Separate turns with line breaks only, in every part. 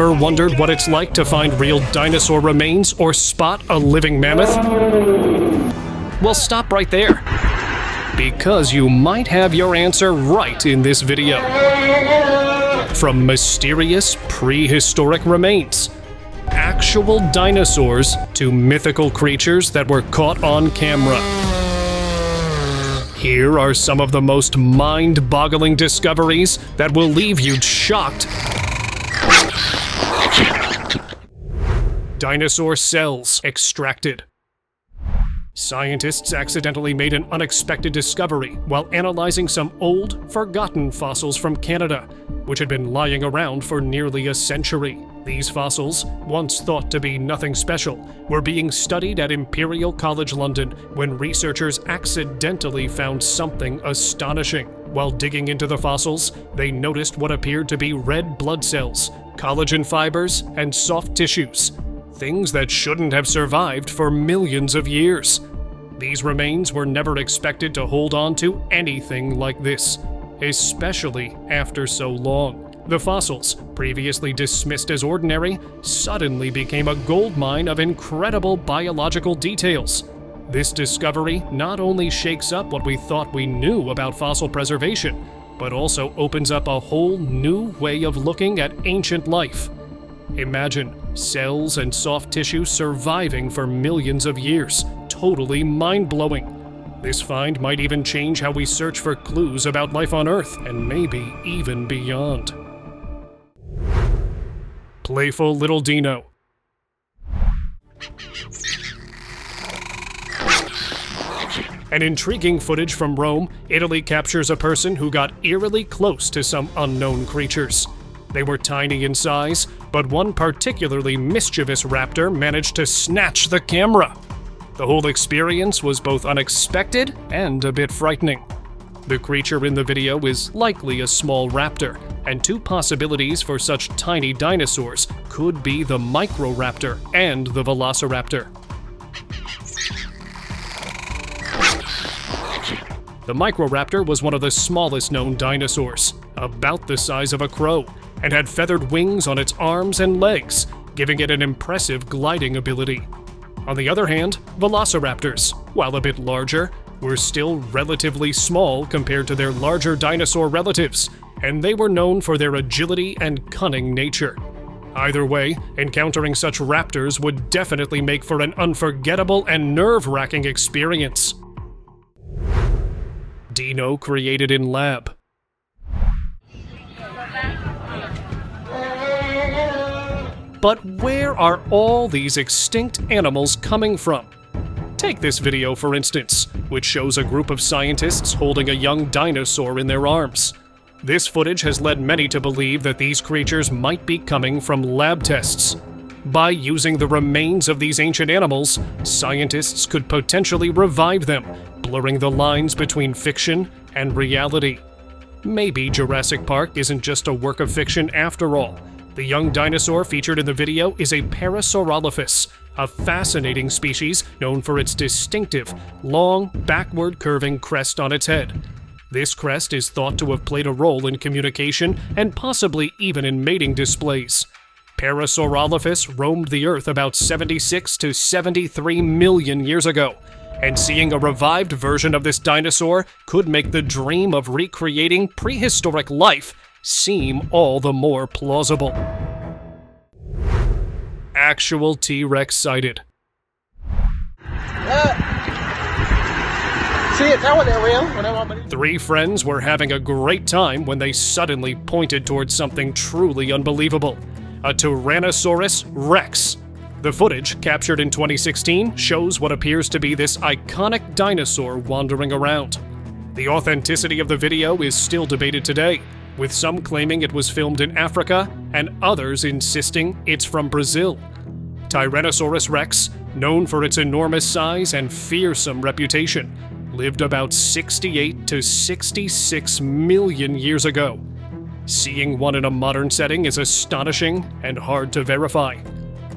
Ever wondered what it's like to find real dinosaur remains or spot a living mammoth? Well, stop right there, because you might have your answer right in this video. From mysterious prehistoric remains, actual dinosaurs, to mythical creatures that were caught on camera. Here are some of the most mind-boggling discoveries that will leave you shocked. Dinosaur cells extracted. Scientists accidentally made an unexpected discovery while analyzing some old, forgotten fossils from Canada, which had been lying around for nearly a century. These fossils, once thought to be nothing special, were being studied at Imperial College London when researchers accidentally found something astonishing. While digging into the fossils, they noticed what appeared to be red blood cells, collagen fibers, and soft tissues. Things that shouldn't have survived for millions of years. These remains were never expected to hold on to anything like this, especially after so long. The fossils, previously dismissed as ordinary, suddenly became a goldmine of incredible biological details. This discovery not only shakes up what we thought we knew about fossil preservation, but also opens up a whole new way of looking at ancient life. Imagine cells and soft tissue surviving for millions of years. Totally mind-blowing. This find might even change how we search for clues about life on Earth, and maybe even beyond. Playful little dino. An intriguing footage from Rome, Italy captures a person who got eerily close to some unknown creatures. They were tiny in size, but one particularly mischievous raptor managed to snatch the camera. The whole experience was both unexpected and a bit frightening. The creature in the video is likely a small raptor, and two possibilities for such tiny dinosaurs could be the Microraptor and the Velociraptor. The Microraptor was one of the smallest known dinosaurs, about the size of a crow, and had feathered wings on its arms and legs, giving it an impressive gliding ability. On the other hand, Velociraptors, while a bit larger, were still relatively small compared to their larger dinosaur relatives, and they were known for their agility and cunning nature. Either way, encountering such raptors would definitely make for an unforgettable and nerve-wracking experience. Dino created in lab. But where are all these extinct animals coming from? Take this video for instance, which shows a group of scientists holding a young dinosaur in their arms. This footage has led many to believe that these creatures might be coming from lab tests. By using the remains of these ancient animals, scientists could potentially revive them, blurring the lines between fiction and reality. Maybe Jurassic Park isn't just a work of fiction after all. The young dinosaur featured in the video is a Parasaurolophus, a fascinating species known for its distinctive, long, backward-curving crest on its head. This crest is thought to have played a role in communication and possibly even in mating displays. Parasaurolophus roamed the Earth about 76 to 73 million years ago, and seeing a revived version of this dinosaur could make the dream of recreating prehistoric life seem all the more plausible. Actual T-Rex sighted. Three friends were having a great time when they suddenly pointed towards something truly unbelievable. A Tyrannosaurus Rex. The footage, captured in 2016, shows what appears to be this iconic dinosaur wandering around. The authenticity of the video is still debated today, with some claiming it was filmed in Africa and others insisting it's from Brazil. Tyrannosaurus Rex, known for its enormous size and fearsome reputation, lived about 68 to 66 million years ago. Seeing one in a modern setting is astonishing and hard to verify.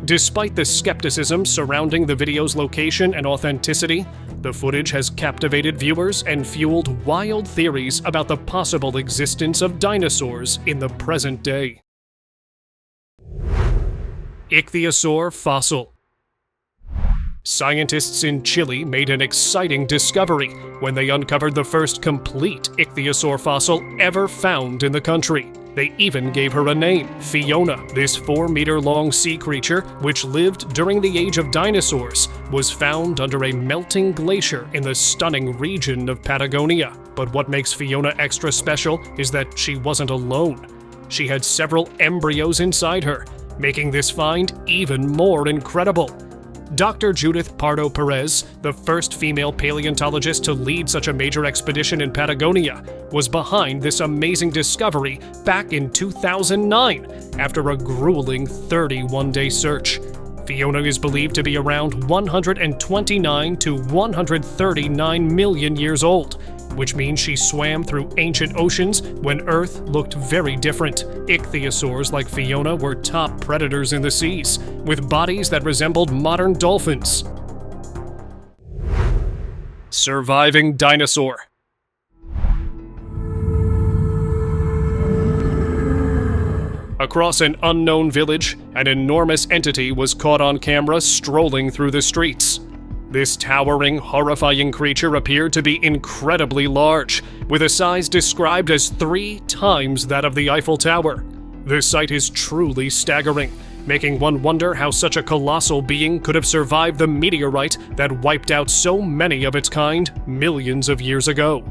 Despite the skepticism surrounding the video's location and authenticity, the footage has captivated viewers and fueled wild theories about the possible existence of dinosaurs in the present day. Ichthyosaur fossil. Scientists in Chile made an exciting discovery when they uncovered the first complete Ichthyosaur fossil ever found in the country. They even gave her a name, Fiona. This 4-meter-long sea creature, which lived during the age of dinosaurs, was found under a melting glacier in the stunning region of Patagonia. But what makes Fiona extra special is that she wasn't alone. She had several embryos inside her, making this find even more incredible. Dr. Judith Pardo Perez, the first female paleontologist to lead such a major expedition in Patagonia, was behind this amazing discovery back in 2009 after a grueling 31-day search. Fiona is believed to be around 129 to 139 million years old, which means she swam through ancient oceans when Earth looked very different. Ichthyosaurs like Fiona were top predators in the seas, with bodies that resembled modern dolphins. Surviving dinosaur. Across an unknown village, an enormous entity was caught on camera strolling through the streets. This towering, horrifying creature appeared to be incredibly large, with a size described as 3 times that of the Eiffel Tower. The sight is truly staggering, making one wonder how such a colossal being could have survived the meteorite that wiped out so many of its kind millions of years ago.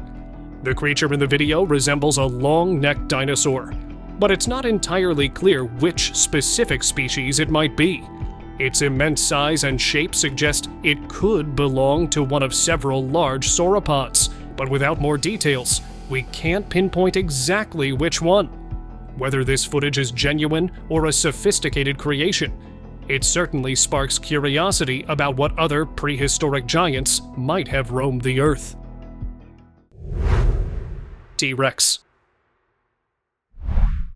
The creature in the video resembles a long-necked dinosaur, but it's not entirely clear which specific species it might be. Its immense size and shape suggest it could belong to one of several large sauropods, but without more details, we can't pinpoint exactly which one. Whether this footage is genuine or a sophisticated creation, it certainly sparks curiosity about what other prehistoric giants might have roamed the Earth. T-Rex.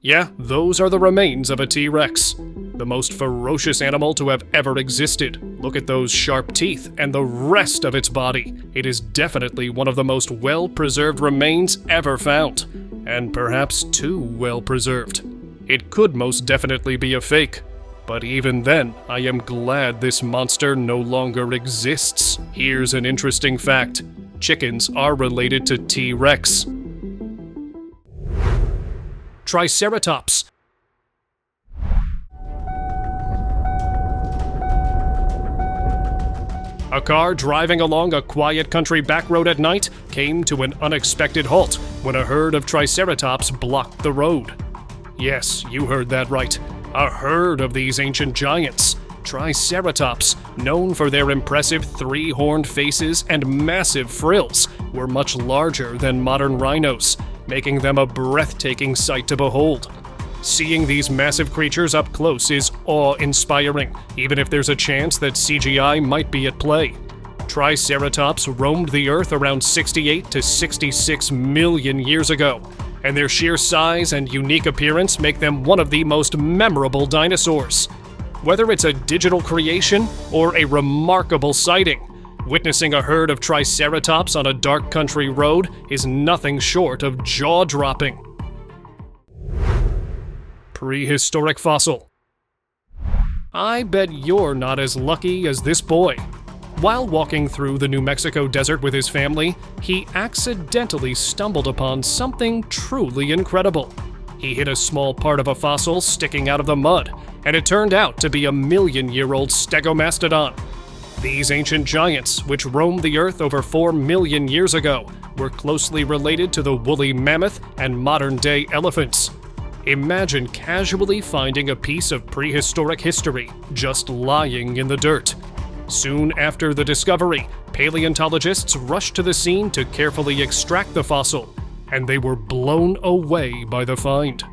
Yeah, those are the remains of a T-Rex, the most ferocious animal to have ever existed. Look at those sharp teeth and the rest of its body. It is definitely one of the most well-preserved remains ever found, and perhaps too well-preserved. It could most definitely be a fake, but even then, I am glad this monster no longer exists. Here's an interesting fact. Chickens are related to T-Rex. Triceratops. A car driving along a quiet country back road at night came to an unexpected halt when a herd of Triceratops blocked the road. Yes, you heard that right. A herd of these ancient giants. Triceratops, known for their impressive 3-horned faces and massive frills, were much larger than modern rhinos, making them a breathtaking sight to behold. Seeing these massive creatures up close is awe-inspiring, even if there's a chance that CGI might be at play. Triceratops roamed the Earth around 68 to 66 million years ago, and their sheer size and unique appearance make them one of the most memorable dinosaurs. Whether it's a digital creation or a remarkable sighting, witnessing a herd of Triceratops on a dark country road is nothing short of jaw-dropping. Prehistoric fossil. I bet you're not as lucky as this boy. While walking through the New Mexico desert with his family, he accidentally stumbled upon something truly incredible. He hit a small part of a fossil sticking out of the mud, and it turned out to be a million-year-old Stegomastodon. These ancient giants, which roamed the Earth over 4 million years ago, were closely related to the woolly mammoth and modern-day elephants. Imagine casually finding a piece of prehistoric history just lying in the dirt. Soon after the discovery, paleontologists rushed to the scene to carefully extract the fossil, and they were blown away by the find.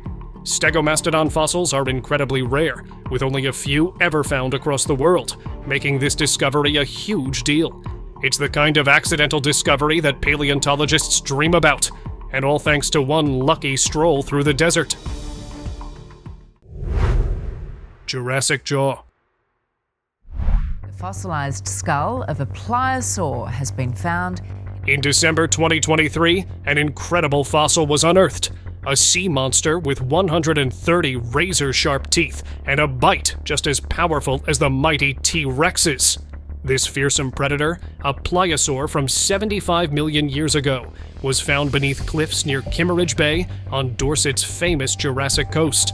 Stegomastodon fossils are incredibly rare, with only a few ever found across the world, making this discovery a huge deal. It's the kind of accidental discovery that paleontologists dream about, and all thanks to one lucky stroll through the desert. Jurassic jaw.
The fossilized skull of a Pliosaur has been found.
In December 2023, an incredible fossil was unearthed. a sea monster with 130 razor-sharp teeth and a bite just as powerful as the mighty T-Rexes. This fearsome predator, a Pliosaur from 75 million years ago, was found beneath cliffs near Kimmeridge Bay on Dorset's famous Jurassic coast.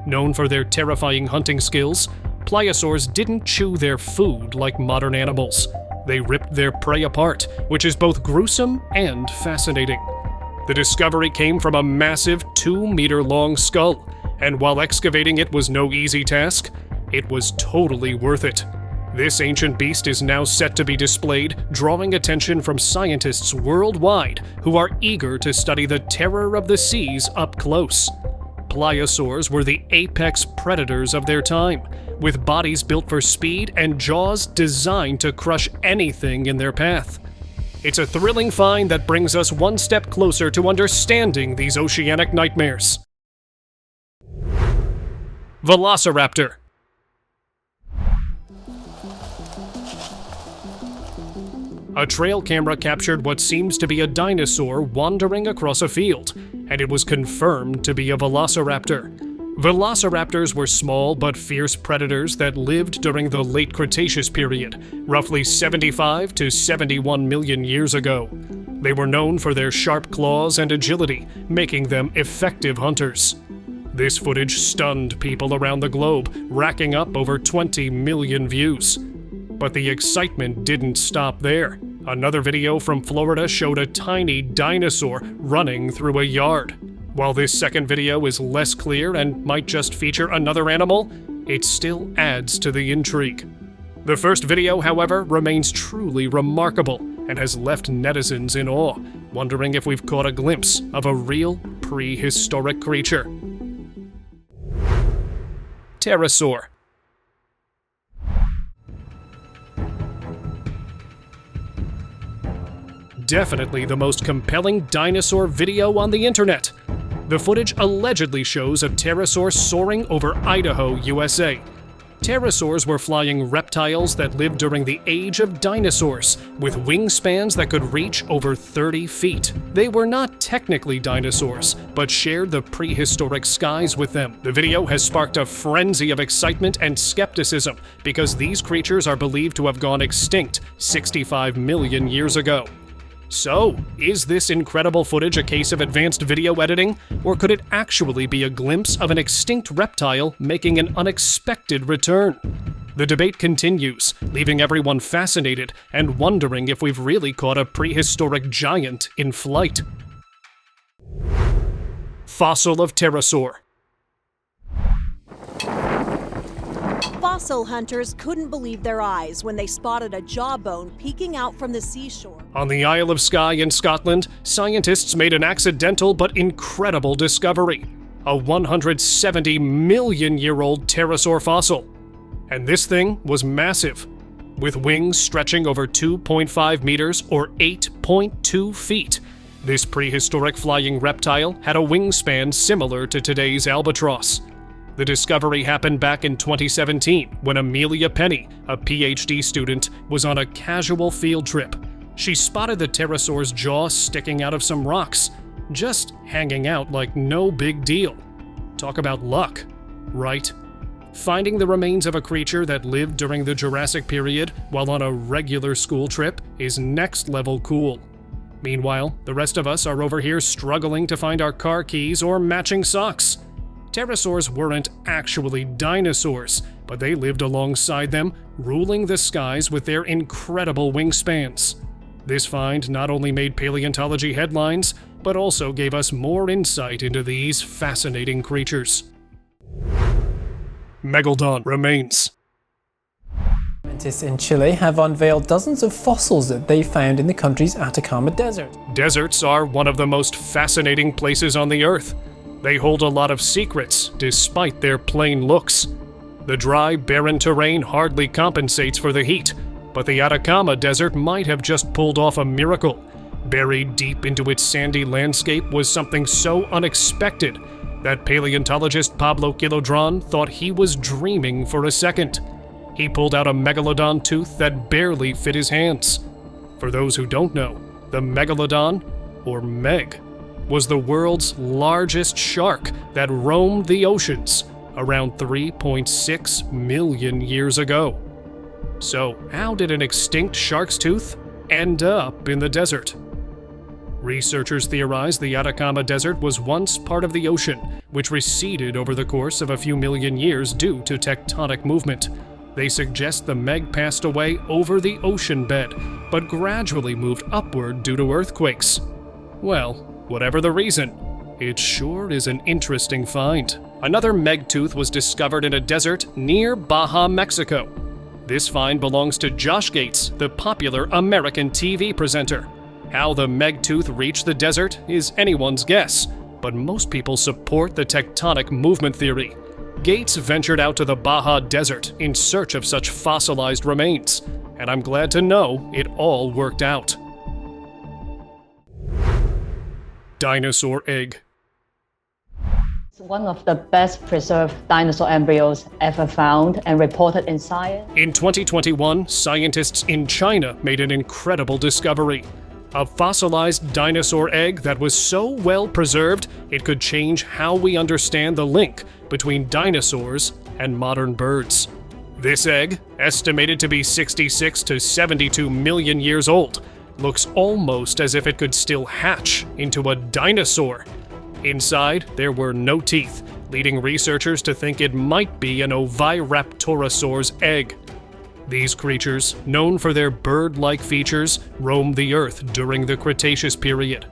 Known for their terrifying hunting skills, Pliosaurs didn't chew their food like modern animals. They ripped their prey apart, which is both gruesome and fascinating. The discovery came from a massive 2-meter-long skull, and while excavating it was no easy task, it was totally worth it. This ancient beast is now set to be displayed, drawing attention from scientists worldwide who are eager to study the terror of the seas up close. Pliosaurs were the apex predators of their time, with bodies built for speed and jaws designed to crush anything in their path. It's a thrilling find that brings us one step closer to understanding these oceanic nightmares. Velociraptor. A trail camera captured what seems to be a dinosaur wandering across a field, and it was confirmed to be a velociraptor. Velociraptors were small but fierce predators that lived during the late Cretaceous period, roughly 75 to 71 million years ago. They were known for their sharp claws and agility, making them effective hunters. This footage stunned people around the globe, racking up over 20 million views. But the excitement didn't stop there. Another video from Florida showed a tiny dinosaur running through a yard. While this second video is less clear and might just feature another animal, it still adds to the intrigue. The first video, however, remains truly remarkable and has left netizens in awe, wondering if we've caught a glimpse of a real prehistoric creature. Pterosaur. Definitely the most compelling dinosaur video on the internet. The footage allegedly shows a pterosaur soaring over Idaho, USA. Pterosaurs were flying reptiles that lived during the age of dinosaurs, with wingspans that could reach over 30 feet. They were not technically dinosaurs, but shared the prehistoric skies with them. The video has sparked a frenzy of excitement and skepticism because these creatures are believed to have gone extinct 65 million years ago. So, is this incredible footage a case of advanced video editing, or could it actually be a glimpse of an extinct reptile making an unexpected return? The debate continues, leaving everyone fascinated and wondering if we've really caught a prehistoric giant in flight. Fossil of Pterosaur.
Fossil hunters couldn't believe their eyes when they spotted a jawbone peeking out from the seashore.
On the Isle of Skye in Scotland, scientists made an accidental but incredible discovery: a 170 million-year-old pterosaur fossil. And this thing was massive, with wings stretching over 2.5 meters or 8.2 feet. This prehistoric flying reptile had a wingspan similar to today's albatross. The discovery happened back in 2017 when Amelia Penny, a PhD student, was on a casual field trip. She spotted the pterosaur's jaw sticking out of some rocks, just hanging out like no big deal. Talk about luck, right? Finding the remains of a creature that lived during the Jurassic period while on a regular school trip is next level cool. Meanwhile, the rest of us are over here struggling to find our car keys or matching socks. Pterosaurs weren't actually dinosaurs, but they lived alongside them, ruling the skies with their incredible wingspans. This find not only made paleontology headlines, but also gave us more insight into these fascinating creatures. Megalodon remains.
Scientists in Chile have unveiled dozens of fossils that they found in the country's Atacama Desert.
Deserts are one of the most fascinating places on the Earth. They hold a lot of secrets, despite their plain looks. The dry, barren terrain hardly compensates for the heat, but the Atacama Desert might have just pulled off a miracle. Buried deep into its sandy landscape was something so unexpected that paleontologist Pablo Quilodrón thought he was dreaming for a second. He pulled out a megalodon tooth that barely fit his hands. For those who don't know, the Megalodon, or Meg, was the world's largest shark that roamed the oceans around 3.6 million years ago. So, how did an extinct shark's tooth end up in the desert? Researchers theorize the Atacama Desert was once part of the ocean, which receded over the course of a few million years due to tectonic movement. They suggest the Meg passed away over the ocean bed, but gradually moved upward due to earthquakes. Well, whatever the reason, it sure is an interesting find. Another Meg tooth was discovered in a desert near Baja, Mexico. This find belongs to Josh Gates, the popular American TV presenter. How the Meg tooth reached the desert is anyone's guess, but most people support the tectonic movement theory. Gates ventured out to the Baja Desert in search of such fossilized remains, and I'm glad to know it all worked out. Dinosaur egg.
It's one of the best preserved dinosaur embryos ever found and reported in Science.
In 2021, scientists in China made an incredible discovery. A fossilized dinosaur egg that was so well preserved it could change how we understand the link between dinosaurs and modern birds. This egg, estimated to be 66 to 72 million years old, looks almost as if it could still hatch into a dinosaur. Inside, there were no teeth, leading researchers to think it might be an Oviraptorosaur's egg. These creatures, known for their bird-like features, roamed the Earth during the Cretaceous period.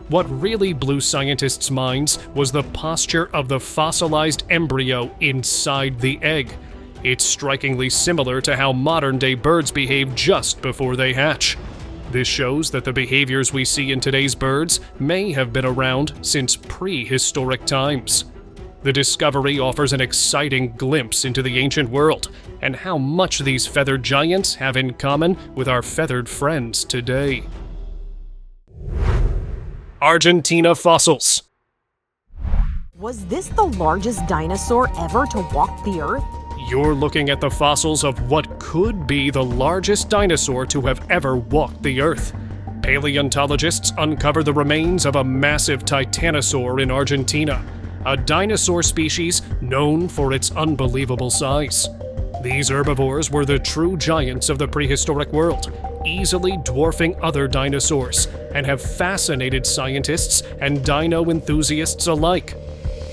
What really blew scientists' minds was the posture of the fossilized embryo inside the egg. It's strikingly similar to how modern-day birds behave just before they hatch. This shows that the behaviors we see in today's birds may have been around since prehistoric times. The discovery offers an exciting glimpse into the ancient world and how much these feathered giants have in common with our feathered friends today. Argentina fossils.
Was this the largest dinosaur ever to walk the Earth?
You're looking at the fossils of what could be the largest dinosaur to have ever walked the Earth. Paleontologists uncover the remains of a massive Titanosaur in Argentina, a dinosaur species known for its unbelievable size. These herbivores were the true giants of the prehistoric world, easily dwarfing other dinosaurs, and have fascinated scientists and dino enthusiasts alike.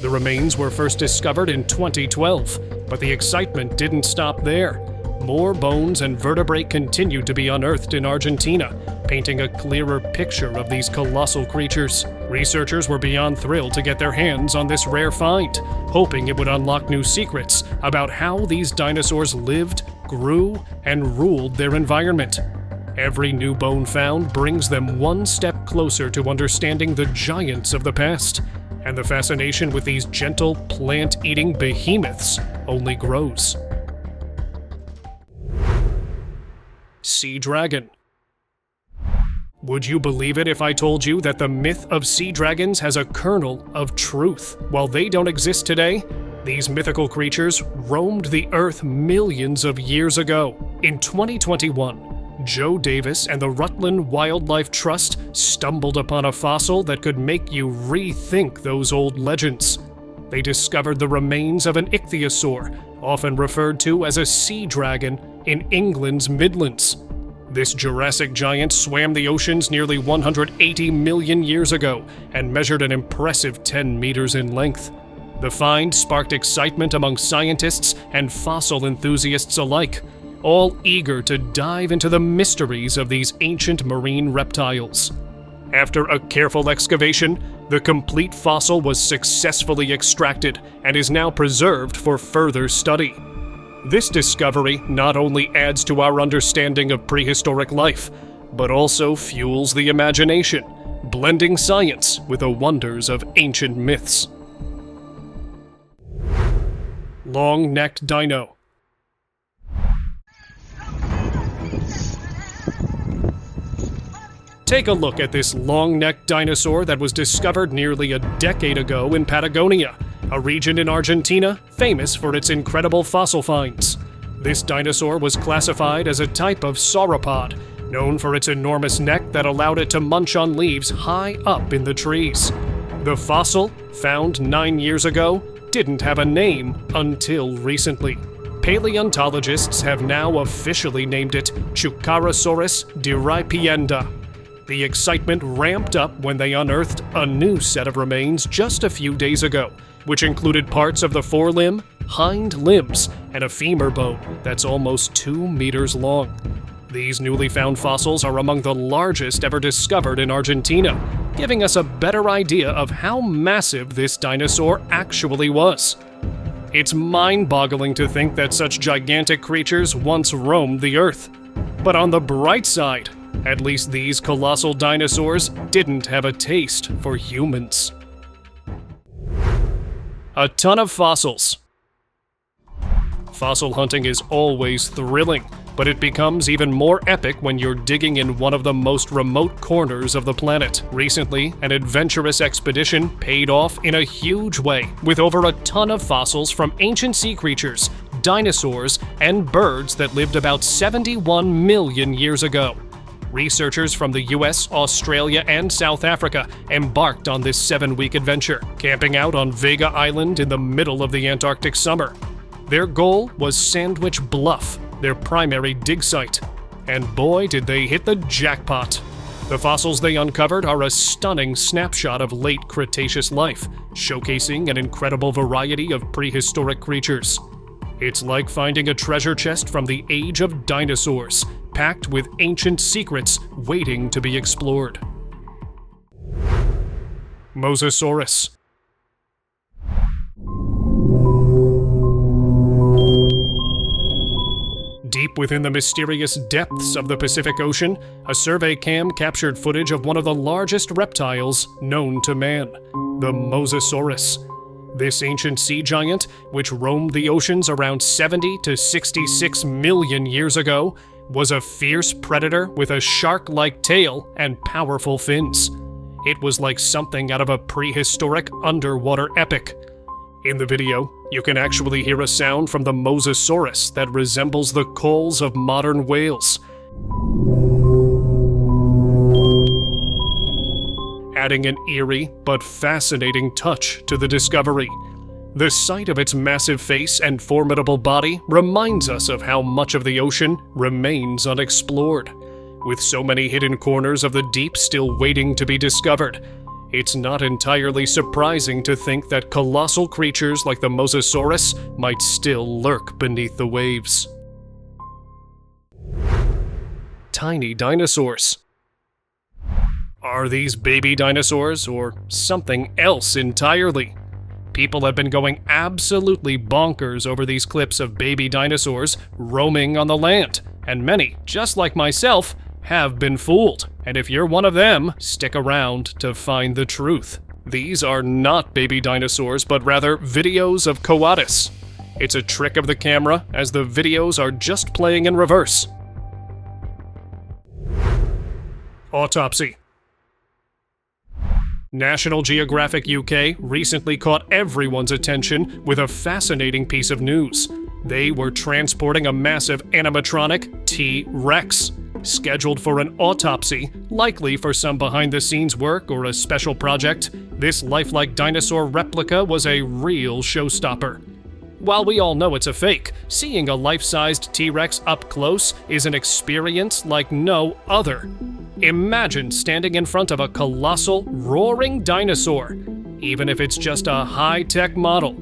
The remains were first discovered in 2012, but the excitement didn't stop there. More bones and vertebrae continued to be unearthed in Argentina, painting a clearer picture of these colossal creatures. Researchers were beyond thrilled to get their hands on this rare find, hoping it would unlock new secrets about how these dinosaurs lived, grew, and ruled their environment. Every new bone found brings them one step closer to understanding the giants of the past, and the fascination with these gentle, plant-eating behemoths only grows. Sea dragon. Would you believe it if I told you that the myth of sea dragons has a kernel of truth? While they don't exist today, these mythical creatures roamed the Earth millions of years ago. In 2021, Joe Davis and the Rutland Wildlife Trust stumbled upon a fossil that could make you rethink those old legends. They discovered the remains of an Ichthyosaur, often referred to as a sea dragon, in England's Midlands. This Jurassic giant swam the oceans nearly 180 million years ago and measured an impressive 10 meters in length. The find sparked excitement among scientists and fossil enthusiasts alike, all eager to dive into the mysteries of these ancient marine reptiles. After a careful excavation, the complete fossil was successfully extracted and is now preserved for further study. This discovery not only adds to our understanding of prehistoric life, but also fuels the imagination, blending science with the wonders of ancient myths. Long-necked dino. Take a look at this long-necked dinosaur that was discovered nearly a decade ago in Patagonia, a region in Argentina famous for its incredible fossil finds. This dinosaur was classified as a type of sauropod, known for its enormous neck that allowed it to munch on leaves high up in the trees. The fossil, found 9 years ago, didn't have a name until recently. Paleontologists have now officially named it Chukarosaurus diripienda. The excitement ramped up when they unearthed a new set of remains just a few days ago, which included parts of the forelimb, hind limbs, and a femur bone that's almost 2 meters long. These newly found fossils are among the largest ever discovered in Argentina, giving us a better idea of how massive this dinosaur actually was. It's mind-boggling to think that such gigantic creatures once roamed the Earth. But on the bright side, at least these colossal dinosaurs didn't have a taste for humans. A ton of fossils. Fossil hunting is always thrilling, but it becomes even more epic when you're digging in one of the most remote corners of the planet. Recently, an adventurous expedition paid off in a huge way, with over a ton of fossils from ancient sea creatures, dinosaurs, and birds that lived about 71 million years ago. Researchers from the US, Australia, and South Africa embarked on this 7-week adventure, camping out on Vega Island in the middle of the Antarctic summer. Their goal was Sandwich Bluff, their primary dig site. And boy, did they hit the jackpot. The fossils they uncovered are a stunning snapshot of late Cretaceous life, showcasing an incredible variety of prehistoric creatures. It's like finding a treasure chest from the age of dinosaurs, packed with ancient secrets waiting to be explored. Mosasaurus. Deep within the mysterious depths of the Pacific Ocean, a survey cam captured footage of one of the largest reptiles known to man, the Mosasaurus. This ancient sea giant, which roamed the oceans around 70 to 66 million years ago, was a fierce predator with a shark-like tail and powerful fins. It was like something out of a prehistoric underwater epic. In the video, you can actually hear a sound from the Mosasaurus that resembles the calls of modern whales, adding an eerie but fascinating touch to the discovery. The sight of its massive face and formidable body reminds us of how much of the ocean remains unexplored. With so many hidden corners of the deep still waiting to be discovered, it's not entirely surprising to think that colossal creatures like the Mosasaurus might still lurk beneath the waves. Tiny dinosaurs. Are these baby dinosaurs or something else entirely? People have been going absolutely bonkers over these clips of baby dinosaurs roaming on the land, and many, just like myself, have been fooled. And if you're one of them, stick around to find the truth. These are not baby dinosaurs, but rather videos of coatis. It's a trick of the camera, as the videos are just playing in reverse. Autopsy. National Geographic UK recently caught everyone's attention with a fascinating piece of news. They were transporting a massive animatronic T-Rex, scheduled for an autopsy, likely for some behind-the-scenes work or a special project. This lifelike dinosaur replica was a real showstopper. While we all know it's a fake, seeing a life-sized T-Rex up close is an experience like no other. Imagine standing in front of a colossal, roaring dinosaur, even if it's just a high-tech model.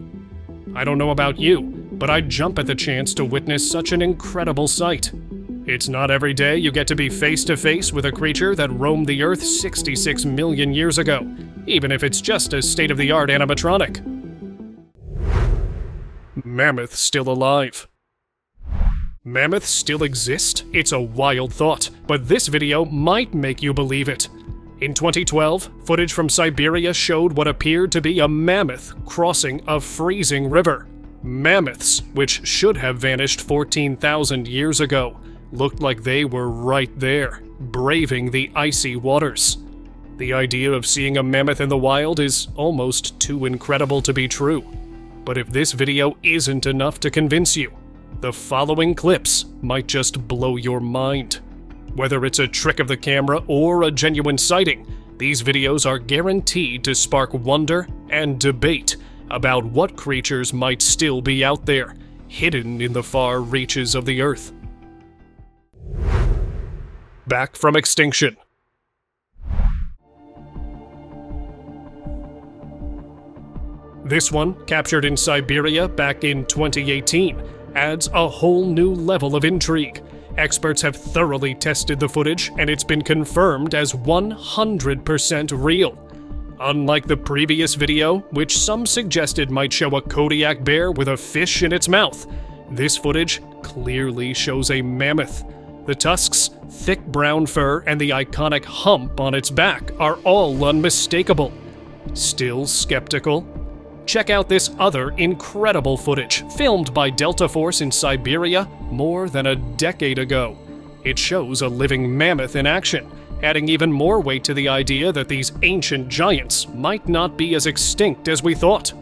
I don't know about you, but I'd jump at the chance to witness such an incredible sight. It's not every day you get to be face-to-face with a creature that roamed the Earth 66 million years ago, even if it's just a state-of-the-art animatronic. Mammoth still alive. Mammoths still exist? It's a wild thought, but this video might make you believe it. In 2012, footage from Siberia showed what appeared to be a mammoth crossing a freezing river. Mammoths, which should have vanished 14,000 years ago, looked like they were right there, braving the icy waters. The idea of seeing a mammoth in the wild is almost too incredible to be true. But if this video isn't enough to convince you, the following clips might just blow your mind. Whether it's a trick of the camera or a genuine sighting, These videos are guaranteed to spark wonder and debate about what creatures might still be out there, hidden in the far reaches of the Earth. Back from extinction. This one, captured in Siberia back in 2018, adds a whole new level of intrigue. Experts have thoroughly tested the footage, and it's been confirmed as 100% real. Unlike the previous video, which some suggested might show a Kodiak bear with a fish in its mouth, this footage clearly shows a mammoth. The tusks, thick brown fur, and the iconic hump on its back are all unmistakable. Still skeptical? Check out this other incredible footage, filmed by Delta Force in Siberia more than a decade ago. It shows a living mammoth in action, adding even more weight to the idea that these ancient giants might not be as extinct as we thought.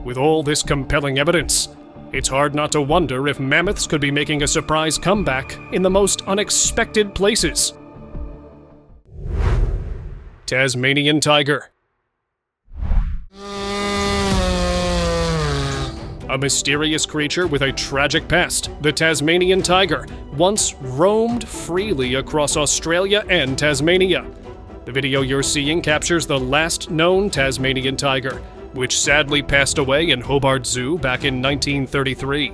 With all this compelling evidence, it's hard not to wonder if mammoths could be making a surprise comeback in the most unexpected places. Tasmanian tiger. A mysterious creature with a tragic past, the Tasmanian tiger, once roamed freely across Australia and Tasmania. The video you're seeing captures the last known Tasmanian tiger, which sadly passed away in Hobart Zoo back in 1933.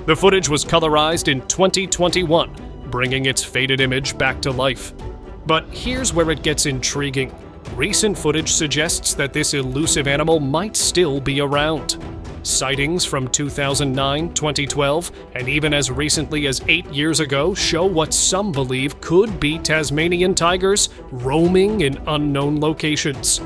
The footage was colorized in 2021, bringing its faded image back to life. But here's where it gets intriguing. Recent footage suggests that this elusive animal might still be around. Sightings from 2009, 2012, and even as recently as 8 years ago show what some believe could be Tasmanian tigers roaming in unknown locations.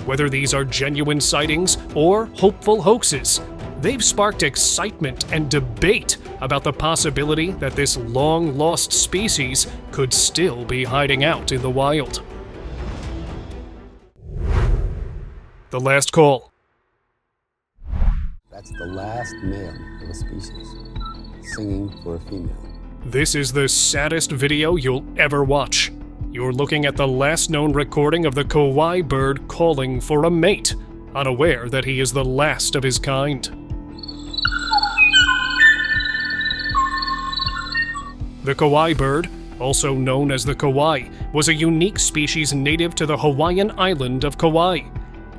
Whether these are genuine sightings or hopeful hoaxes, they've sparked excitement and debate about the possibility that this long-lost species could still be hiding out in the wild. The last call.
That's the last male of a species, singing for a female.
This is the saddest video you'll ever watch. You're looking at the last known recording of the Kawai bird calling for a mate, unaware that he is the last of his kind. The Kawai bird, also known as the Kawai, was a unique species native to the Hawaiian island of Kawai.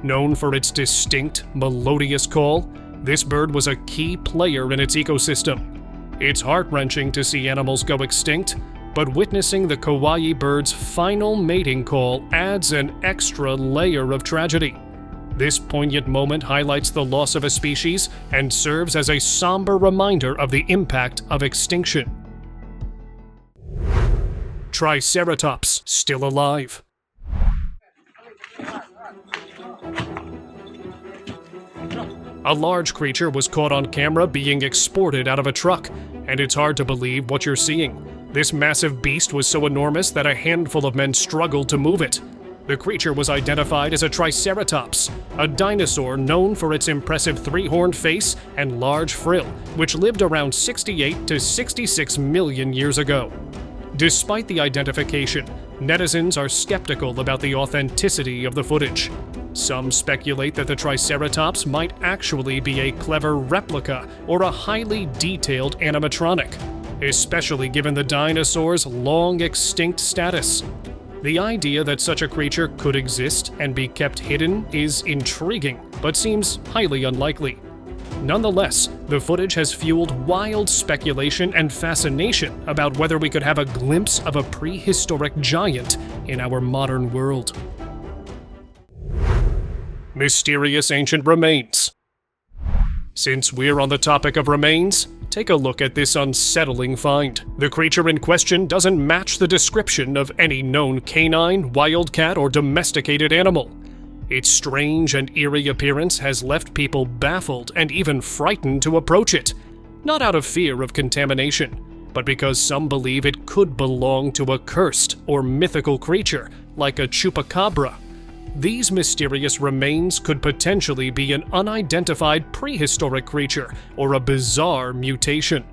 Known for its distinct, melodious call, this bird was a key player in its ecosystem. It's heart-wrenching to see animals go extinct, but witnessing the Kawai bird's final mating call adds an extra layer of tragedy. This poignant moment highlights the loss of a species and serves as a somber reminder of the impact of extinction. Triceratops, still alive. A large creature was caught on camera being exported out of a truck, and it's hard to believe what you're seeing. This massive beast was so enormous that a handful of men struggled to move it. The creature was identified as a Triceratops, a dinosaur known for its impressive three-horned face and large frill, which lived around 68 to 66 million years ago. Despite the identification, netizens are skeptical about the authenticity of the footage. Some speculate that the Triceratops might actually be a clever replica or a highly detailed animatronic, especially given the dinosaur's long extinct status. The idea that such a creature could exist and be kept hidden is intriguing, but seems highly unlikely. Nonetheless, the footage has fueled wild speculation and fascination about whether we could have a glimpse of a prehistoric giant in our modern world. Mysterious ancient remains. Since we're on the topic of remains, take a look at this unsettling find. The creature in question doesn't match the description of any known canine, wildcat, or domesticated animal. Its strange and eerie appearance has left people baffled and even frightened to approach it, not out of fear of contamination, but because some believe it could belong to a cursed or mythical creature, like a chupacabra. These mysterious remains could potentially be an unidentified prehistoric creature or a bizarre mutation.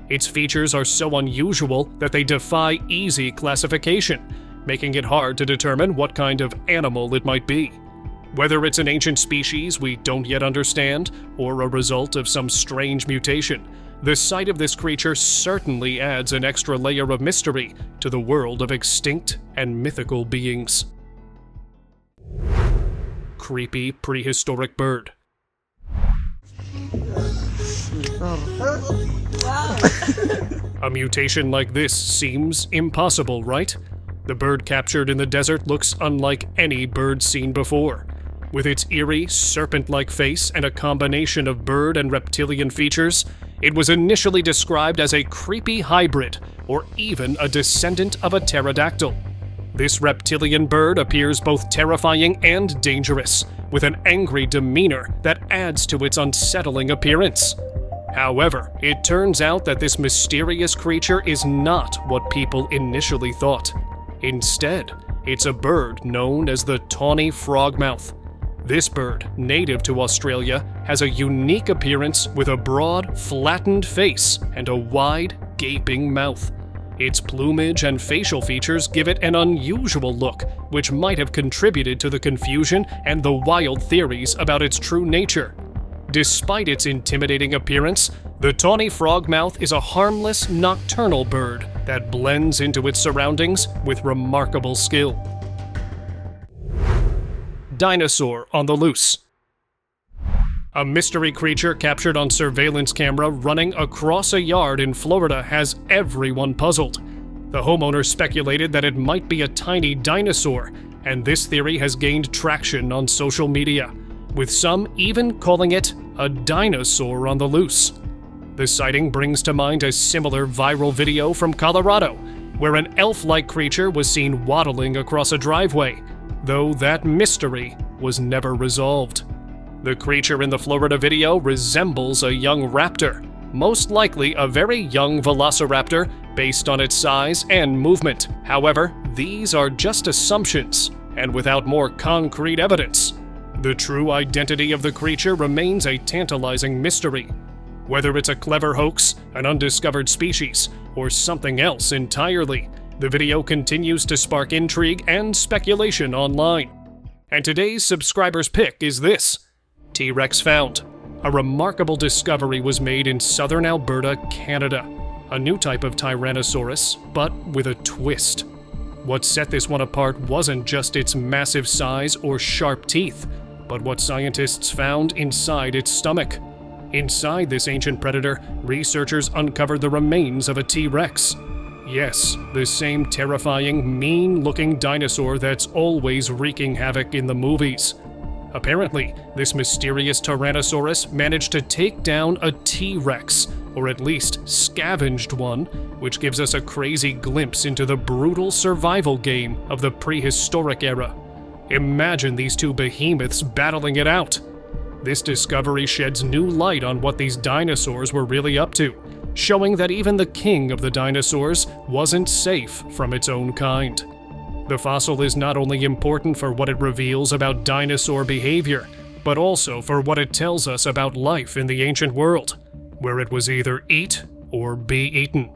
Its features are so unusual that they defy easy classification, making it hard to determine what kind of animal it might be. Whether it's an ancient species we don't yet understand, or a result of some strange mutation, the sight of this creature certainly adds an extra layer of mystery to the world of extinct and mythical beings. Creepy prehistoric bird. A mutation like this seems impossible, right? The bird captured in the desert looks unlike any bird seen before. With its eerie, serpent-like face and a combination of bird and reptilian features, it was initially described as a creepy hybrid, or even a descendant of a pterodactyl. This reptilian bird appears both terrifying and dangerous, with an angry demeanor that adds to its unsettling appearance. However, it turns out that this mysterious creature is not what people initially thought. Instead, it's a bird known as the tawny frogmouth. This bird, native to Australia, has a unique appearance with a broad, flattened face and a wide, gaping mouth. Its plumage and facial features give it an unusual look, which might have contributed to the confusion and the wild theories about its true nature. Despite its intimidating appearance, the tawny frogmouth is a harmless, nocturnal bird that blends into its surroundings with remarkable skill. Dinosaur on the loose. A mystery creature captured on surveillance camera running across a yard in Florida has everyone puzzled. The homeowner speculated that it might be a tiny dinosaur, and this theory has gained traction on social media, with some even calling it a dinosaur on the loose. The sighting brings to mind a similar viral video from Colorado, where an elf-like creature was seen waddling across a driveway, though that mystery was never resolved. The creature in the Florida video resembles a young raptor, most likely a very young Velociraptor based on its size and movement. However, these are just assumptions, and without more concrete evidence. The true identity of the creature remains a tantalizing mystery. Whether it's a clever hoax, an undiscovered species, or something else entirely, the video continues to spark intrigue and speculation online. And today's subscriber's pick is this: T-Rex found. A remarkable discovery was made in southern Alberta, Canada. A new type of Tyrannosaurus, but with a twist. What set this one apart wasn't just its massive size or sharp teeth, but what scientists found inside its stomach. Inside this ancient predator, researchers uncovered the remains of a T-Rex. Yes, the same terrifying, mean-looking dinosaur that's always wreaking havoc in the movies. Apparently, this mysterious Tyrannosaurus managed to take down a T-Rex, or at least scavenged one, which gives us a crazy glimpse into the brutal survival game of the prehistoric era. Imagine these two behemoths battling it out. This discovery sheds new light on what these dinosaurs were really up to, showing that even the king of the dinosaurs wasn't safe from its own kind. The fossil is not only important for what it reveals about dinosaur behavior, but also for what it tells us about life in the ancient world, where it was either eat or be eaten.